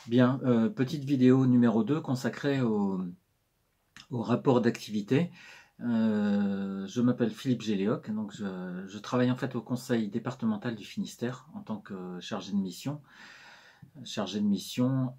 Bien, petite vidéo numéro 2 consacrée au rapport d'activité. Je m'appelle Philippe Géléoc, donc je travaille en fait au conseil départemental du Finistère en tant que chargé de mission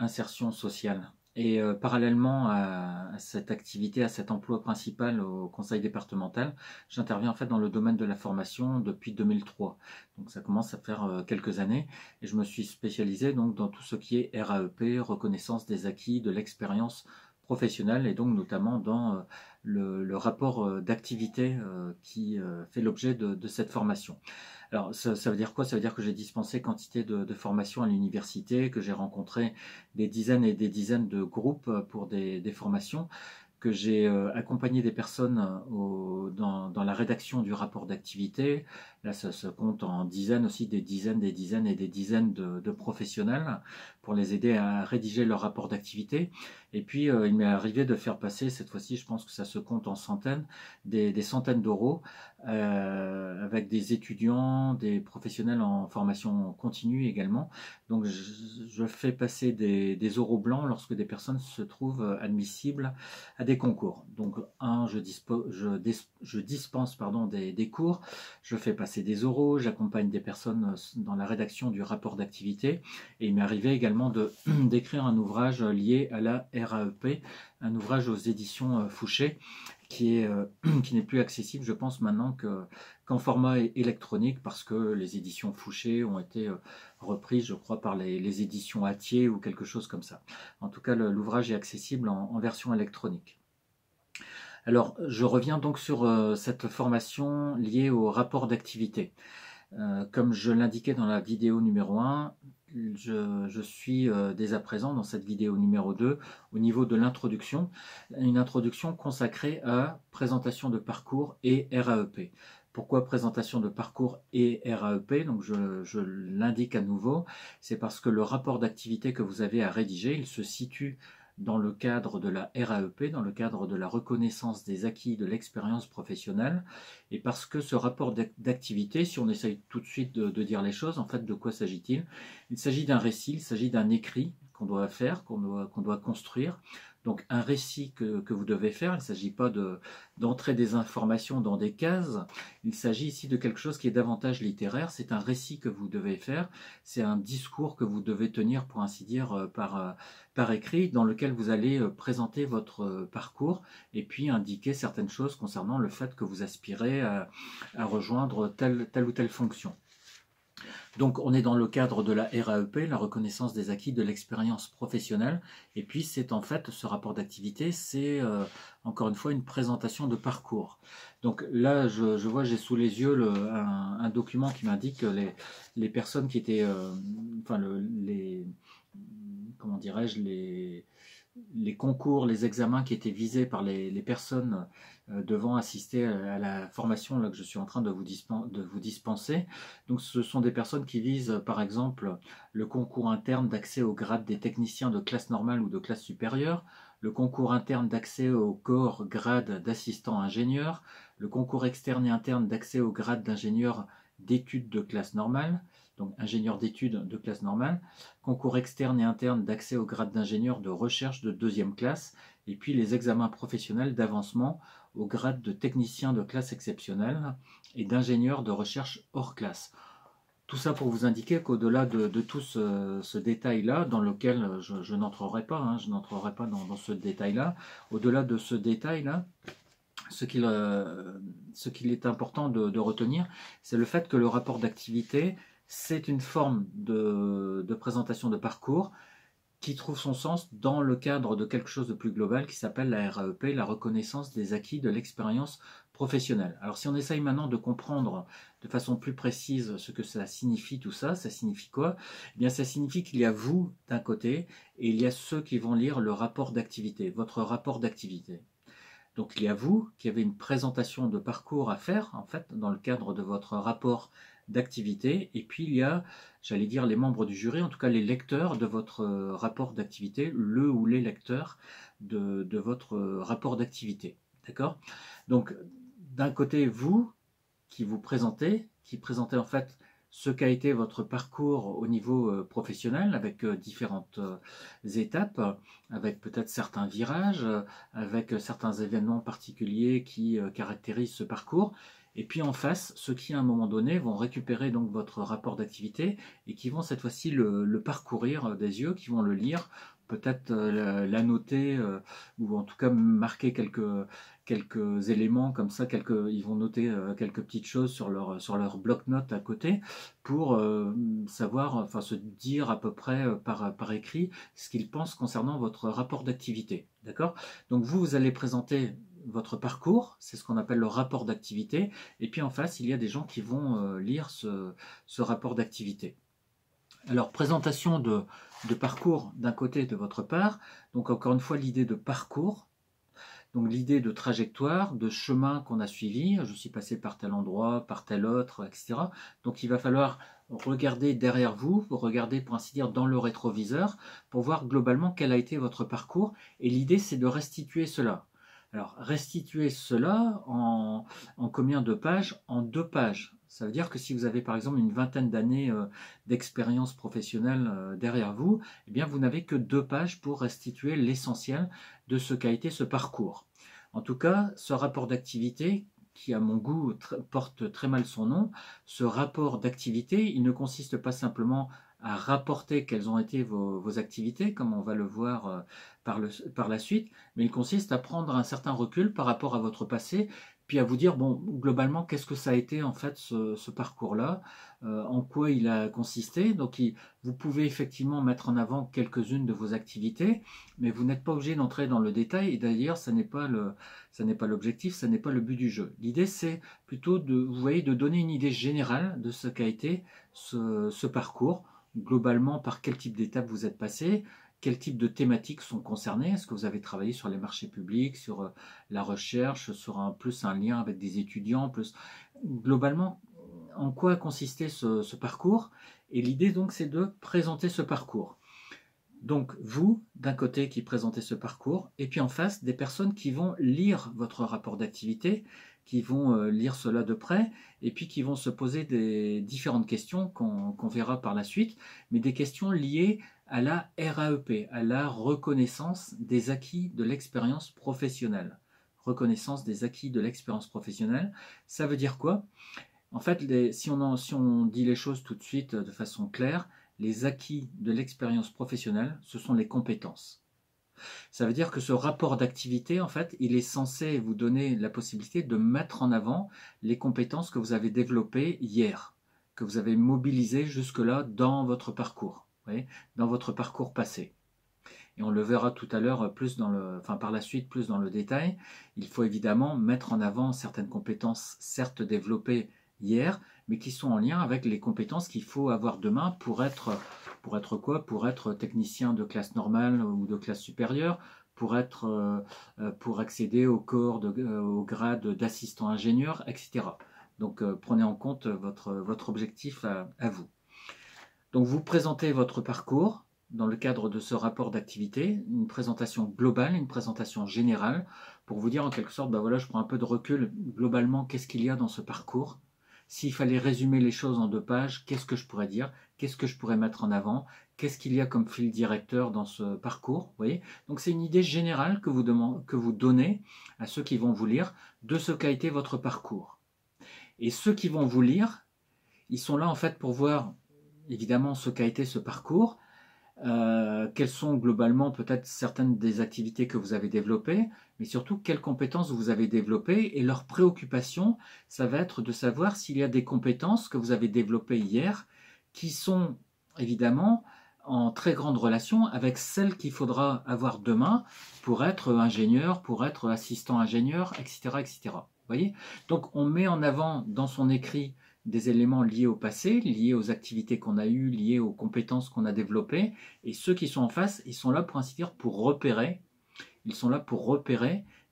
insertion sociale. Et parallèlement à cette activité, à cet emploi principal au conseil départemental, j'interviens en fait dans le domaine de la formation depuis 2003. Donc ça commence à faire quelques années et je me suis spécialisé donc dans tout ce qui est RAEP, reconnaissance des acquis de l'expérience professionnelle et donc notamment dans le rapport d'activité qui fait l'objet de cette formation. Alors, ça veut dire quoi? Ça veut dire que j'ai dispensé quantité de formations à l'université, que j'ai rencontré des dizaines et des dizaines de groupes pour des formations, que j'ai accompagné des personnes dans la rédaction du rapport d'activité. Là, ça se compte en dizaines aussi, des dizaines et des dizaines de professionnels pour les aider à rédiger leur rapport d'activité. Et puis, il m'est arrivé de faire passer, cette fois-ci, je pense que ça se compte en centaines, des centaines d'euros avec des étudiants, des professionnels en formation continue également. Donc, je fais passer des euros blancs lorsque des personnes se trouvent admissibles à des concours. Donc, je dispense pardon, des cours, je fais passer des euros, j'accompagne des personnes dans la rédaction du rapport d'activité et il m'est arrivé également d'écrire un ouvrage lié à la RAEP, un ouvrage aux éditions Fouché qui n'est plus accessible, je pense, maintenant qu'en format électronique, parce que les éditions Fouché ont été reprises, je crois, par les éditions Hatier ou quelque chose comme ça. En tout cas, l'ouvrage est accessible en version électronique. Alors, je reviens donc sur cette formation liée au rapport d'activité. Comme je l'indiquais dans la vidéo numéro 1, je suis dès à présent dans cette vidéo numéro 2 au niveau de l'introduction, une introduction consacrée à présentation de parcours et RAEP. Pourquoi présentation de parcours et RAEP? Donc je l'indique à nouveau, c'est parce que le rapport d'activité que vous avez à rédiger, il se situe dans le cadre de la RAEP, dans le cadre de la reconnaissance des acquis de l'expérience professionnelle, et parce que ce rapport d'activité, si on essaye tout de suite de dire les choses, en fait, de quoi s'agit-il? Il s'agit d'un récit, il s'agit d'un écrit qu'on doit faire, qu'on doit construire. Donc un récit que vous devez faire, il ne s'agit pas d'entrer des informations dans des cases, il s'agit ici de quelque chose qui est davantage littéraire, c'est un récit que vous devez faire, c'est un discours que vous devez tenir, pour ainsi dire, par écrit, dans lequel vous allez présenter votre parcours et puis indiquer certaines choses concernant le fait que vous aspirez à rejoindre telle ou telle fonction. Donc on est dans le cadre de la RAEP, la reconnaissance des acquis de l'expérience professionnelle, et puis c'est en fait ce rapport d'activité, c'est encore une fois une présentation de parcours. Donc là je vois, j'ai sous les yeux un document qui m'indique les personnes qui étaient, enfin comment dirais-je, les concours, les examens qui étaient visés par les personnes devant assister à la formation là, que je suis en train de vous dispenser. Donc ce sont des personnes qui visent par exemple le concours interne d'accès au grade des techniciens de classe normale ou de classe supérieure, le concours interne d'accès au corps grade d'assistant ingénieur, le concours externe et interne d'accès au grade d'ingénieur d'études de classe normale, donc ingénieur d'études de classe normale, concours externe et interne d'accès au grade d'ingénieur de recherche de deuxième classe, et puis les examens professionnels d'avancement au grade de technicien de classe exceptionnelle et d'ingénieur de recherche hors classe. Tout ça pour vous indiquer qu'au-delà de tout ce détail-là, dans lequel je n'entrerai pas, je n'entrerai pas dans ce détail-là, au-delà de ce détail-là, ce qu'il est important de retenir, c'est le fait que le rapport d'activité, c'est une forme de présentation de parcours qui trouve son sens dans le cadre de quelque chose de plus global qui s'appelle la RAEP, la reconnaissance des acquis de l'expérience professionnelle. Alors si on essaye maintenant de comprendre de façon plus précise ce que ça signifie tout ça, ça signifie quoi? Eh bien ça signifie qu'il y a vous d'un côté et il y a ceux qui vont lire le rapport d'activité, votre rapport d'activité. Donc il y a vous qui avez une présentation de parcours à faire, en fait, dans le cadre de votre rapport d'activité, et puis il y a, j'allais dire, les membres du jury, en tout cas les lecteurs de votre rapport d'activité, le ou les lecteurs de votre rapport d'activité. D'accord? Donc, d'un côté, vous, qui présentez en fait ce qu'a été votre parcours au niveau professionnel, avec différentes étapes, avec peut-être certains virages, avec certains événements particuliers qui caractérisent ce parcours. Et puis en face, ceux qui à un moment donné vont récupérer donc votre rapport d'activité et qui vont cette fois-ci le parcourir des yeux, qui vont le lire, peut-être l'annoter ou en tout cas marquer quelques éléments comme ça, ils vont noter quelques petites choses sur leur bloc-notes à côté pour savoir, enfin se dire à peu près par écrit ce qu'ils pensent concernant votre rapport d'activité. D'accord? Donc vous allez présenter votre parcours, c'est ce qu'on appelle le rapport d'activité, et puis en face, il y a des gens qui vont lire ce rapport d'activité. Alors, présentation de parcours d'un côté de votre part, donc encore une fois l'idée de parcours, donc l'idée de trajectoire, de chemin qu'on a suivi, je suis passé par tel endroit, par tel autre, etc. Donc il va falloir regarder derrière vous, regarder pour ainsi dire dans le rétroviseur, pour voir globalement quel a été votre parcours, et l'idée c'est de restituer cela. Alors, restituer cela en combien de pages? En 2 pages. Ça veut dire que si vous avez par exemple une vingtaine d'années d'expérience professionnelle derrière vous, eh bien vous n'avez que 2 pages pour restituer l'essentiel de ce qu'a été ce parcours. En tout cas, ce rapport d'activité, qui à mon goût porte très mal son nom, ce rapport d'activité, il ne consiste pas simplement à rapporter quelles ont été vos activités, comme on va le voir par la suite, mais il consiste à prendre un certain recul par rapport à votre passé, puis à vous dire, bon, globalement, qu'est-ce que ça a été en fait ce parcours-là, en quoi il a consisté. Donc vous pouvez effectivement mettre en avant quelques-unes de vos activités, mais vous n'êtes pas obligé d'entrer dans le détail, et d'ailleurs, ça n'est pas l'objectif, ça n'est pas le but du jeu. L'idée, c'est plutôt vous voyez, de donner une idée générale de ce qu'a été ce parcours, globalement par quel type d'étape vous êtes passé, quel type de thématiques sont concernées. Est-ce que vous avez travaillé sur les marchés publics, sur la recherche, sur plus un lien avec des étudiants, plus globalement, en quoi consistait ce parcours? Et l'idée donc c'est de présenter ce parcours. Donc vous, d'un côté, qui présentez ce parcours, et puis en face, des personnes qui vont lire votre rapport d'activité, qui vont lire cela de près, et puis qui vont se poser des différentes questions qu'on verra par la suite, mais des questions liées à la RAEP, à la reconnaissance des acquis de l'expérience professionnelle. Reconnaissance des acquis de l'expérience professionnelle, ça veut dire quoi? En fait, si on dit les choses tout de suite de façon claire, les acquis de l'expérience professionnelle, ce sont les compétences. Ça veut dire que ce rapport d'activité, en fait, il est censé vous donner la possibilité de mettre en avant les compétences que vous avez développées hier, que vous avez mobilisées jusque-là dans votre parcours, vous voyez, dans votre parcours passé. Et on le verra tout à l'heure par la suite plus dans le détail. Il faut évidemment mettre en avant certaines compétences, certes développées hier, mais qui sont en lien avec les compétences qu'il faut avoir demain pour être quoi? Pour être technicien de classe normale ou de classe supérieure, pour accéder au grade d'assistant ingénieur, etc. Donc prenez en compte votre objectif à vous. Donc vous présentez votre parcours dans le cadre de ce rapport d'activité, une présentation globale, une présentation générale, pour vous dire en quelque sorte, ben voilà, je prends un peu de recul, globalement, qu'est-ce qu'il y a dans ce parcours? S'il fallait résumer les choses en 2 pages, qu'est-ce que je pourrais dire? Qu'est-ce que je pourrais mettre en avant? Qu'est-ce qu'il y a comme fil directeur dans ce parcours? Vous voyez? Donc c'est une idée générale que vous donnez à ceux qui vont vous lire de ce qu'a été votre parcours. Et ceux qui vont vous lire, ils sont là en fait pour voir évidemment ce qu'a été ce parcours, quelles sont globalement peut-être certaines des activités que vous avez développées, mais surtout quelles compétences vous avez développées, et leur préoccupation, ça va être de savoir s'il y a des compétences que vous avez développées hier qui sont évidemment en très grande relation avec celles qu'il faudra avoir demain pour être ingénieur, pour être assistant ingénieur, etc., etc. Vous voyez? Donc on met en avant dans son écrit des éléments liés au passé, liés aux activités qu'on a eues, liés aux compétences qu'on a développées, et ceux qui sont en face, ils sont là pour ainsi dire pour repérer,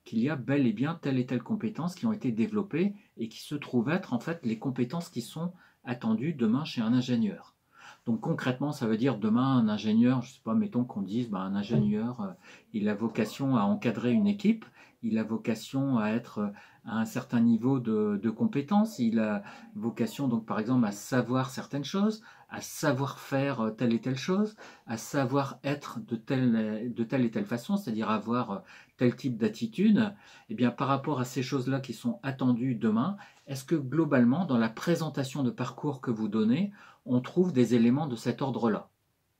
qu'il y a bel et bien telle et telle compétence qui ont été développées et qui se trouvent être en fait les compétences qui sont attendues demain chez un ingénieur. Donc concrètement, ça veut dire demain un ingénieur, je ne sais pas, mettons qu'on dise, ben, un ingénieur, il a vocation à encadrer une équipe, il a vocation à être à un certain niveau de compétence, il a vocation donc par exemple à savoir certaines choses, à savoir faire telle et telle chose, à savoir être de telle et telle façon, c'est-à-dire avoir tel type d'attitude. Et bien par rapport à ces choses-là qui sont attendues demain, est-ce que globalement dans la présentation de parcours que vous donnez, on trouve des éléments de cet ordre-là?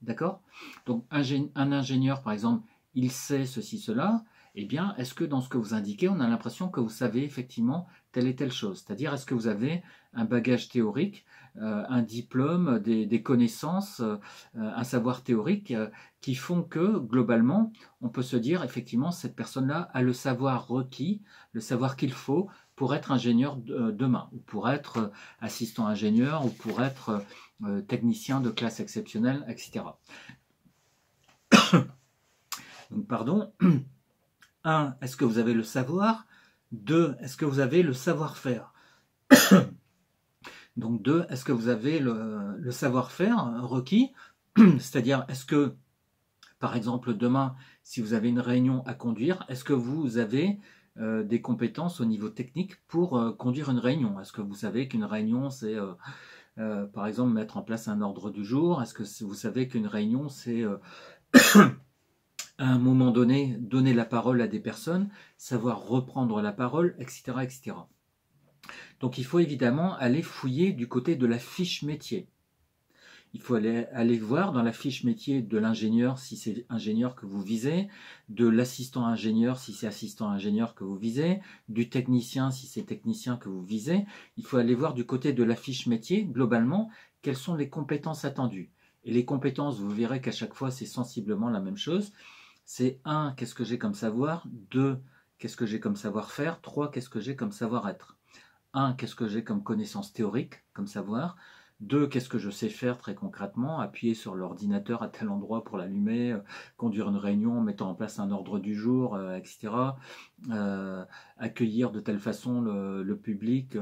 D'accord? Donc un ingénieur par exemple, il sait ceci, cela. Eh bien, est-ce que dans ce que vous indiquez, on a l'impression que vous savez effectivement telle et telle chose? C'est-à-dire, est-ce que vous avez un bagage théorique, un diplôme, des connaissances, un savoir théorique qui font que, globalement, on peut se dire, effectivement, cette personne-là a le savoir requis, le savoir qu'il faut pour être ingénieur demain, ou pour être assistant ingénieur, ou pour être technicien de classe exceptionnelle, etc. Donc, pardon. 1. Est-ce que vous avez le savoir? 2. Est-ce que vous avez le savoir-faire? Donc 2. Est-ce que vous avez le savoir-faire requis? C'est-à-dire, est-ce que, par exemple, demain, si vous avez une réunion à conduire, est-ce que vous avez des compétences au niveau technique pour conduire une réunion? Est-ce que vous savez qu'une réunion, c'est, par exemple, mettre en place un ordre du jour? Est-ce que vous savez qu'une réunion, c'est à un moment donné, donner la parole à des personnes, savoir reprendre la parole, etc., etc. Donc il faut évidemment aller fouiller du côté de la fiche métier. Il faut aller voir dans la fiche métier de l'ingénieur si c'est ingénieur que vous visez, de l'assistant ingénieur si c'est assistant ingénieur que vous visez, du technicien si c'est technicien que vous visez. Il faut aller voir du côté de la fiche métier, globalement, quelles sont les compétences attendues. Et les compétences, vous verrez qu'à chaque fois, c'est sensiblement la même chose. C'est 1, qu'est-ce que j'ai comme savoir? 2, qu'est-ce que j'ai comme savoir-faire? 3, qu'est-ce que j'ai comme savoir-être? 1, qu'est-ce que j'ai comme connaissance théorique, comme savoir? 2, qu'est-ce que je sais faire très concrètement? Appuyer sur l'ordinateur à tel endroit pour l'allumer, conduire une réunion, mettant en place un ordre du jour, etc. Accueillir de telle façon le public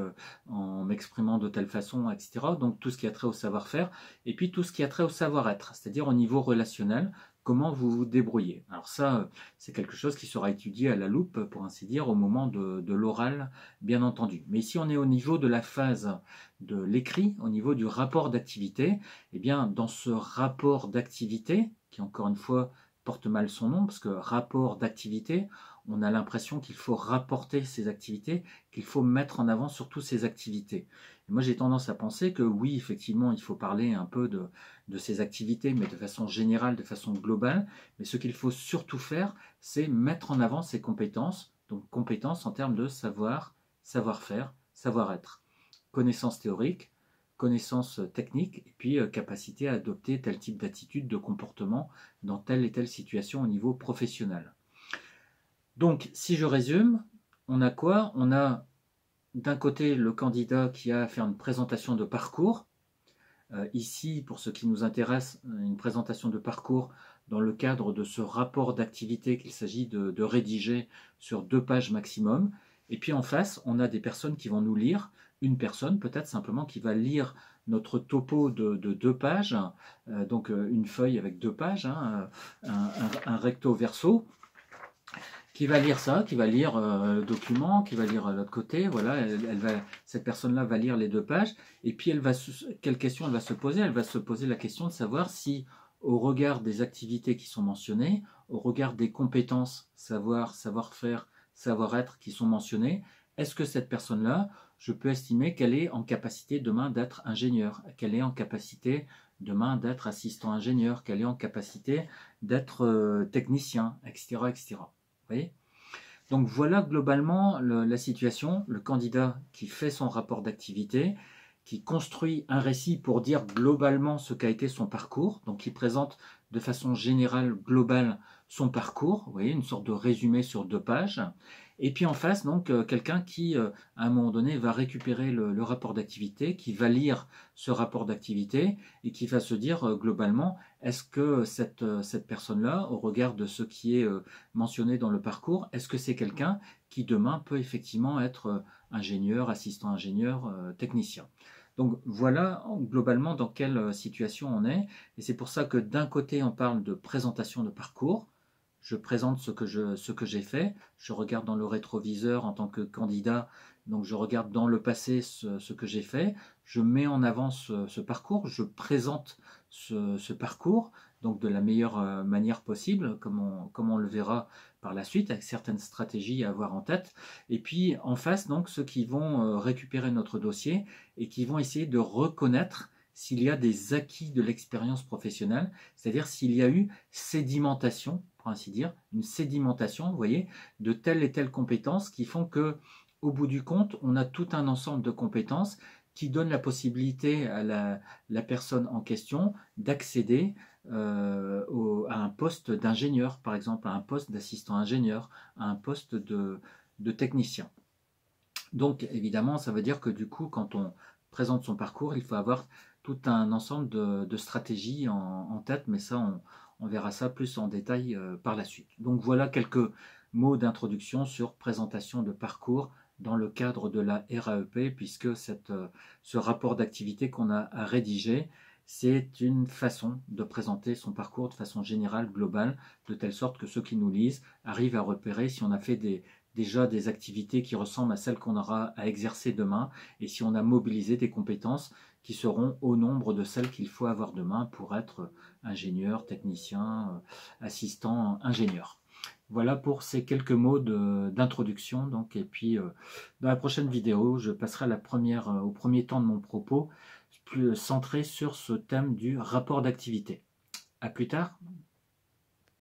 en m'exprimant de telle façon, etc. Donc tout ce qui a trait au savoir-faire. Et puis tout ce qui a trait au savoir-être, c'est-à-dire au niveau relationnel, comment vous vous débrouillez. Alors ça, c'est quelque chose qui sera étudié à la loupe, pour ainsi dire, au moment de l'oral, bien entendu. Mais ici, on est au niveau de la phase de l'écrit, au niveau du rapport d'activité. Eh bien, dans ce rapport d'activité, qui encore une fois porte mal son nom, parce que rapport d'activité, on a l'impression qu'il faut rapporter ses activités, qu'il faut mettre en avant surtout ses activités. Et moi, j'ai tendance à penser que oui, effectivement, il faut parler un peu de ses activités, mais de façon générale, de façon globale. Mais ce qu'il faut surtout faire, c'est mettre en avant ses compétences, donc compétences en termes de savoir, savoir-faire, savoir-être, connaissances théoriques, connaissances techniques, et puis capacité à adopter tel type d'attitude, de comportement dans telle et telle situation au niveau professionnel. Donc, si je résume, on a quoi? On a d'un côté le candidat qui a à faire une présentation de parcours. Ici, pour ce qui nous intéresse, une présentation de parcours dans le cadre de ce rapport d'activité qu'il s'agit de rédiger sur 2 pages maximum. Et puis en face, on a des personnes qui vont nous lire, une personne peut-être simplement qui va lire notre topo de 2 pages, donc une feuille avec 2 pages, hein, un recto verso, qui va lire ça, qui va lire le document, qui va lire l'autre côté, voilà, cette personne-là va lire les 2 pages, et puis quelle question elle va se poser? Elle va se poser la question de savoir si, au regard des activités qui sont mentionnées, au regard des compétences, savoir, savoir-faire, savoir-être qui sont mentionnées, est-ce que cette personne-là, je peux estimer qu'elle est en capacité demain d'être ingénieur, qu'elle est en capacité demain d'être assistant ingénieur, qu'elle est en capacité d'être technicien, etc., etc. Vous voyez? Donc voilà globalement la situation, le candidat qui fait son rapport d'activité, qui construit un récit pour dire globalement ce qu'a été son parcours, donc qui présente de façon générale, globale, son parcours, vous voyez, une sorte de résumé sur 2 pages, et puis en face, donc, quelqu'un qui, à un moment donné, va récupérer le rapport d'activité, qui va lire ce rapport d'activité, et qui va se dire, globalement, est-ce que cette personne-là, au regard de ce qui est mentionné dans le parcours, est-ce que c'est quelqu'un qui demain peut effectivement être ingénieur, assistant ingénieur, technicien? Donc voilà globalement dans quelle situation on est. Et c'est pour ça que d'un côté, on parle de présentation de parcours. Je présente ce que j'ai fait. Je regarde dans le rétroviseur en tant que candidat. Donc je regarde dans le passé ce que j'ai fait. Je mets en avant ce parcours. Je présente ce parcours donc de la meilleure manière possible, comme on le verra par la suite, avec certaines stratégies à avoir en tête. Et puis en face, donc ceux qui vont récupérer notre dossier et qui vont essayer de reconnaître s'il y a des acquis de l'expérience professionnelle, c'est-à-dire s'il y a eu sédimentation, pour ainsi dire, une sédimentation, vous voyez, de telles et telles compétences qui font que, au bout du compte, on a tout un ensemble de compétences qui donnent la possibilité à la personne en question d'accéder à un poste d'ingénieur, par exemple, à un poste d'assistant ingénieur, à un poste de technicien. Donc évidemment, ça veut dire que du coup, quand on présente son parcours, il faut avoir tout un ensemble de stratégies en tête, mais ça, on verra ça plus en détail par la suite. Donc voilà quelques mots d'introduction sur présentation de parcours dans le cadre de la RAEP, puisque ce rapport d'activité qu'on a à rédiger, c'est une façon de présenter son parcours de façon générale, globale, de telle sorte que ceux qui nous lisent arrivent à repérer si on a fait déjà des activités qui ressemblent à celles qu'on aura à exercer demain et si on a mobilisé des compétences qui seront au nombre de celles qu'il faut avoir demain pour être ingénieur, technicien, assistant, ingénieur. Voilà pour ces quelques mots d'introduction. Donc, et puis, dans la prochaine vidéo, je passerai au premier temps de mon propos, plus centré sur ce thème du rapport d'activité. À plus tard.